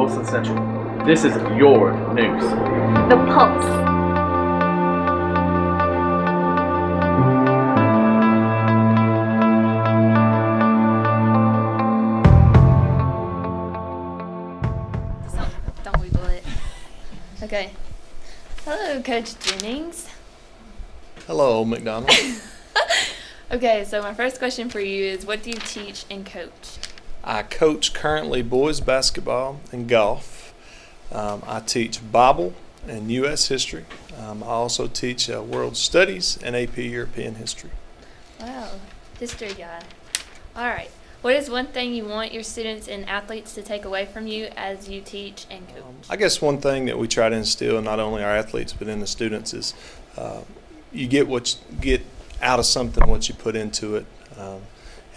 Wilson Central. This is your news. The Pulse. Don't wiggle it. Okay. Hello, Coach Jennings. Hello, McDonald. Okay, so my first question for you is, what do you teach and coach? I coach currently boys basketball and golf. I teach Bible and U.S. history. I also teach world studies and AP European history. Wow, history guy. All right. What is one thing you want your students and athletes to take away from you as you teach and coach? I guess one thing that we try to instill in not only our athletes but in the students is you get out of something what you put into it,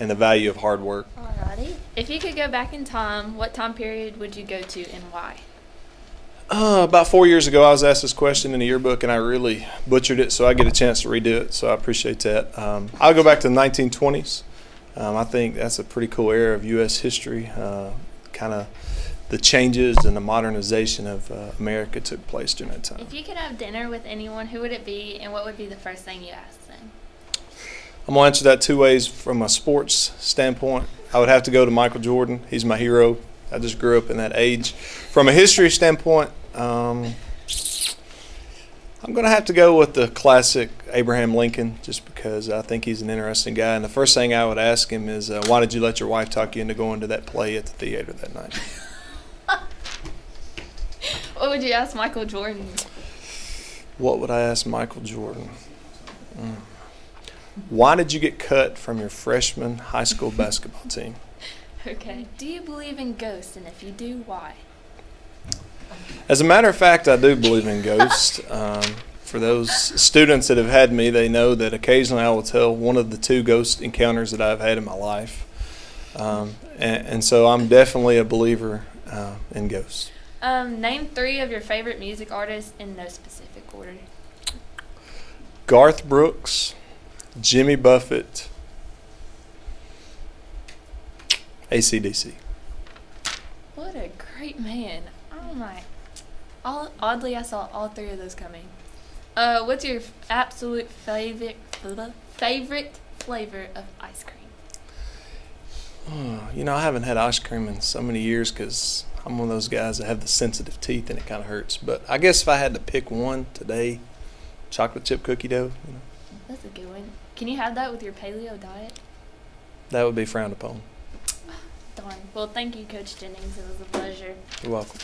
and the value of hard work. Alrighty. If you could go back in time, what time period would you go to and why? About 4 years ago, I was asked this question in a yearbook, and I really butchered it, so I get a chance to redo it, so I appreciate that. I'll go back to the 1920s. I think that's a pretty cool era of U.S. history. Kind of the changes and the modernization of America took place during that time. If you could have dinner with anyone, who would it be, and what would be the first thing you ask them? I'm going to answer that two ways. From a sports standpoint, I would have to go to Michael Jordan. He's my hero. I just grew up in that age. From a history standpoint, I'm going to have to go with the classic Abraham Lincoln, just because I think he's an interesting guy. And the first thing I would ask him is, why did you let your wife talk you into going to that play at the theater that night? What would you ask Michael Jordan? What would I ask Michael Jordan? Why did you get cut from your freshman high school basketball team? Okay. Do you believe in ghosts, and if you do, why? As a matter of fact, I do believe in ghosts. For those students that have had me, they know that occasionally I will tell one of the two ghost encounters that I've had in my life. And so I'm definitely a believer in ghosts. Name 3 of your favorite music artists in no specific order. Garth Brooks, Jimmy Buffett, AC/DC. What a great man. Oh my. Oddly, I saw all 3 of those coming. What's your absolute favorite flavor of ice cream? I haven't had ice cream in so many years because I'm one of those guys that have the sensitive teeth and it kind of hurts. But I guess if I had to pick one today, chocolate chip cookie dough. That's a good one. Can you have that with your paleo diet? That would be frowned upon. Darn. Well, thank you, Coach Jennings. It was a pleasure. You're welcome.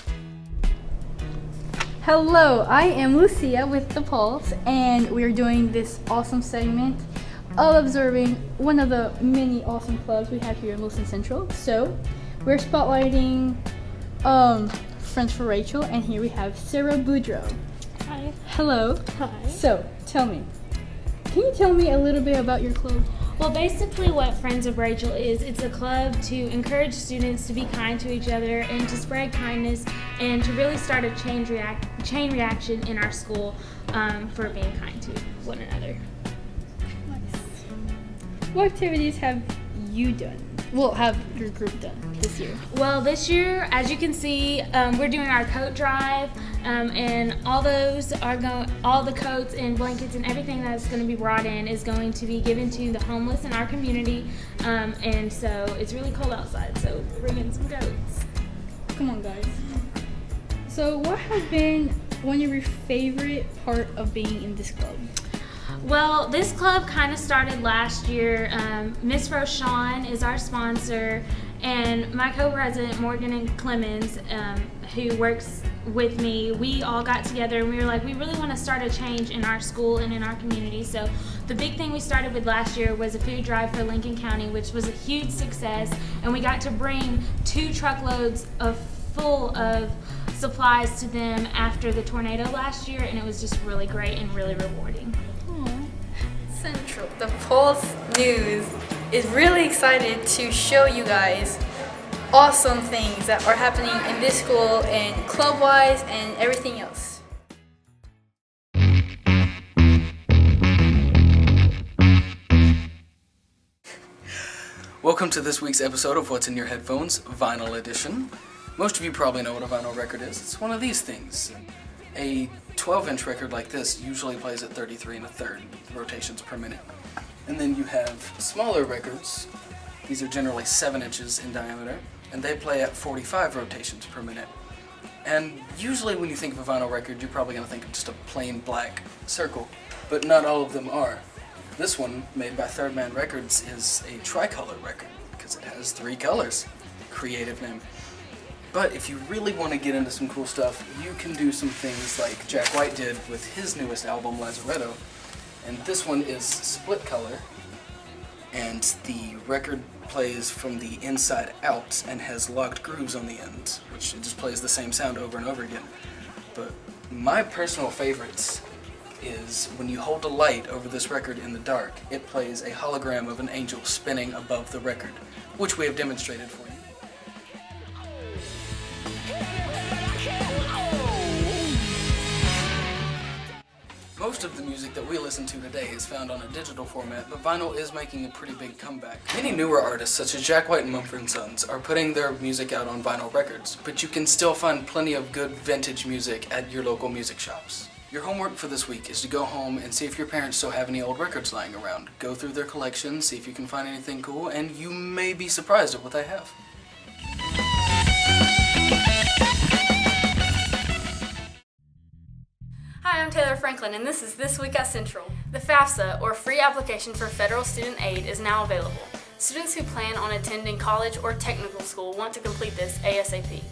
Hello, I am Lucia with The Pulse, and we're doing this awesome segment of observing one of the many awesome clubs we have here in Wilson Central. So, we're spotlighting Friends for Rachel, and here we have Sarah Boudreau. Hi. Hello. Hi. So, tell me, can you tell me a little bit about your club? Well, basically what Friends of Rachel is, it's a club to encourage students to be kind to each other and to spread kindness and to really start a chain reaction in our school for being kind to one another. Nice. What activities have you done? Well, have your group done this year? Well, this year, as you can see, we're doing our coat drive, and all the coats and blankets and everything that's going to be brought in is going to be given to the homeless in our community. And so it's really cold outside, so bring in some coats. Come on, guys. So, what has been one of your favorite part of being in this club? Well, this club kind of started last year. Miss Rochon is our sponsor, and my co-president, Morgan and Clemens, who works with me, we all got together and we were like, we really want to start a change in our school and in our community. So the big thing we started with last year was a food drive for Lincoln County, which was a huge success, and we got to bring 2 truckloads full of supplies to them after the tornado last year, and it was just really great and really rewarding. Central, the Pulse News is really excited to show you guys awesome things that are happening in this school and club-wise and everything else. Welcome to this week's episode of What's in Your Headphones, Vinyl Edition. Most of you probably know what a vinyl record is. It's one of these things. A 12-inch record like this usually plays at 33 1/3 rotations per minute. And then you have smaller records. These are generally 7 inches in diameter, and they play at 45 rotations per minute. And usually when you think of a vinyl record, you're probably going to think of just a plain black circle, but not all of them are. This one, made by Third Man Records, is a tricolor record because it has 3 colors. Creative name. But if you really want to get into some cool stuff, you can do some things like Jack White did with his newest album, Lazaretto. And this one is split color, and the record plays from the inside out and has locked grooves on the end, which it just plays the same sound over and over again. But my personal favorites is when you hold a light over this record in the dark, it plays a hologram of an angel spinning above the record, which we have demonstrated for you. Most of the music that we listen to today is found on a digital format, but vinyl is making a pretty big comeback. Many newer artists, such as Jack White and Mumford & Sons, are putting their music out on vinyl records, but you can still find plenty of good vintage music at your local music shops. Your homework for this week is to go home and see if your parents still have any old records lying around. Go through their collection, see if you can find anything cool, and you may be surprised at what they have. Hi, I'm Taylor Franklin, and this is This Week at Central. The FAFSA, or Free Application for Federal Student Aid, is now available. Students who plan on attending college or technical school want to complete this ASAP.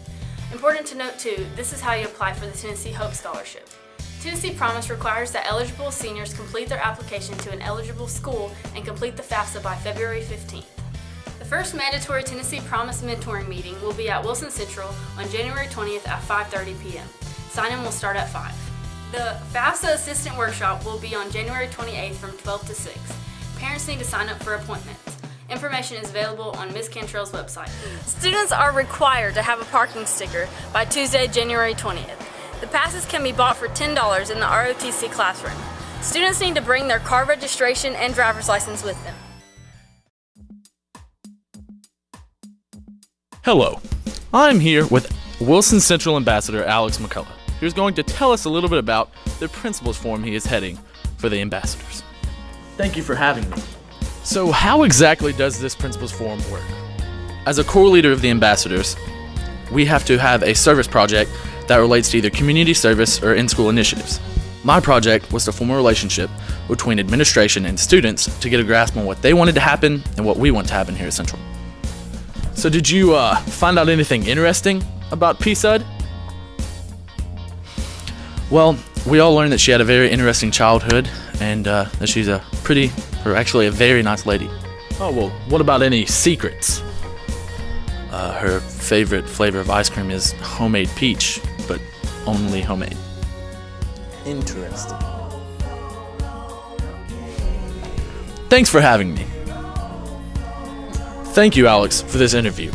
Important to note too, this is how you apply for the Tennessee Hope Scholarship. Tennessee Promise requires that eligible seniors complete their application to an eligible school and complete the FAFSA by February 15th. The first mandatory Tennessee Promise mentoring meeting will be at Wilson Central on January 20th at 5:30 p.m. Sign-in will start at 5. The FAFSA Assistant Workshop will be on January 28th from 12 to 6. Parents need to sign up for appointments. Information is available on Ms. Cantrell's website. Students are required to have a parking sticker by Tuesday, January 20th. The passes can be bought for $10 in the ROTC classroom. Students need to bring their car registration and driver's license with them. Hello, I'm here with Wilson Central Ambassador Alex McCullough, who's going to tell us a little bit about the principals forum he is heading for the ambassadors. Thank you for having me. So how exactly does this principals forum work? As a core leader of the ambassadors, we have to have a service project that relates to either community service or in-school initiatives. My project was to form a relationship between administration and students to get a grasp on what they wanted to happen and what we want to happen here at Central. So did you find out anything interesting about PSUD? Well, we all learned that she had a very interesting childhood and that she's a very nice lady. Oh, well, what about any secrets? Her favorite flavor of ice cream is homemade peach, but only homemade. Interesting. Thanks for having me. Thank you, Alex, for this interview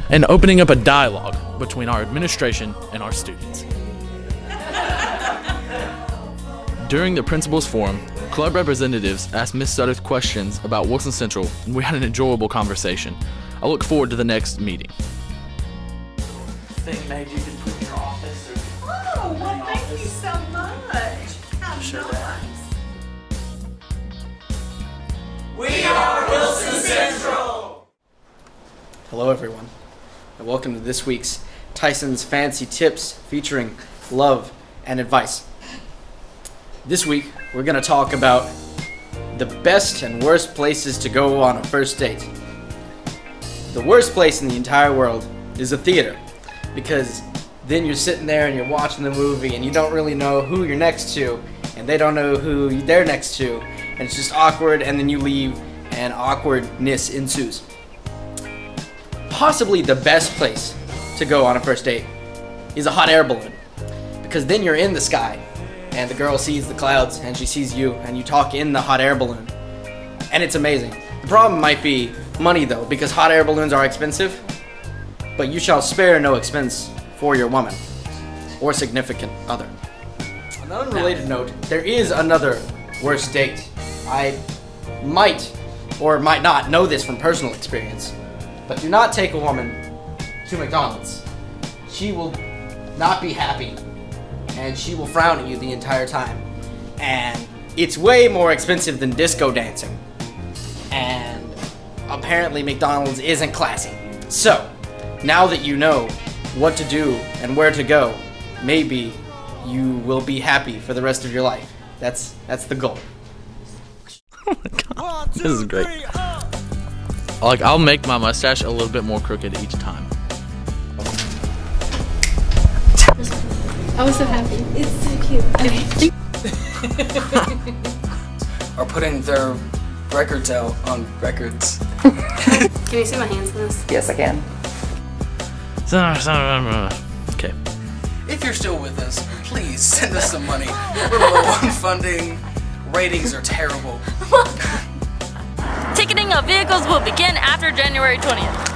and opening up a dialogue between our administration and our students. During the Principals Forum, club representatives asked Ms. Sutter questions about Wilson Central, and we had an enjoyable conversation. I look forward to the next meeting. Think maybe you could put in your office or... Oh, well, thank you so much. How nice. We are Wilson Central! Hello everyone, and welcome to this week's Tyson's Fancy Tips featuring love and advice. This week, we're going to talk about the best and worst places to go on a first date. The worst place in the entire world is a theater, because then you're sitting there and you're watching the movie and you don't really know who you're next to, and they don't know who they're next to, and it's just awkward, and then you leave and awkwardness ensues. Possibly the best place to go on a first date is a hot air balloon, because then you're in the sky and the girl sees the clouds and she sees you and you talk in the hot air balloon, and it's amazing. The problem might be money though, because hot air balloons are expensive, but you shall spare no expense for your woman or significant other. On an unrelated note, there is another worst date. I might or might not know this from personal experience, but do not take a woman to McDonald's. she will not be happy, and she will frown at you the entire time. And it's way more expensive than disco dancing. And apparently McDonald's isn't classy. So, now that you know what to do and where to go, maybe you will be happy for the rest of your life. That's the goal. Oh my god, this is great. Like, I'll make my mustache a little bit more crooked each time. I was so happy. It's so cute. Are putting their records out on records. Can you see my hands in this? Yes, I can. Okay. If you're still with us, please send us some money. We're low on funding. Ratings are terrible. Ticketing of vehicles will begin after January 20th.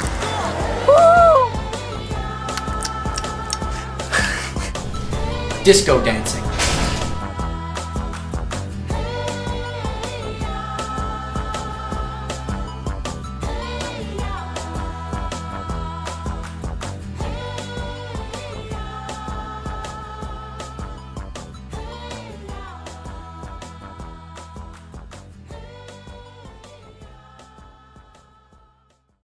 Disco dancing.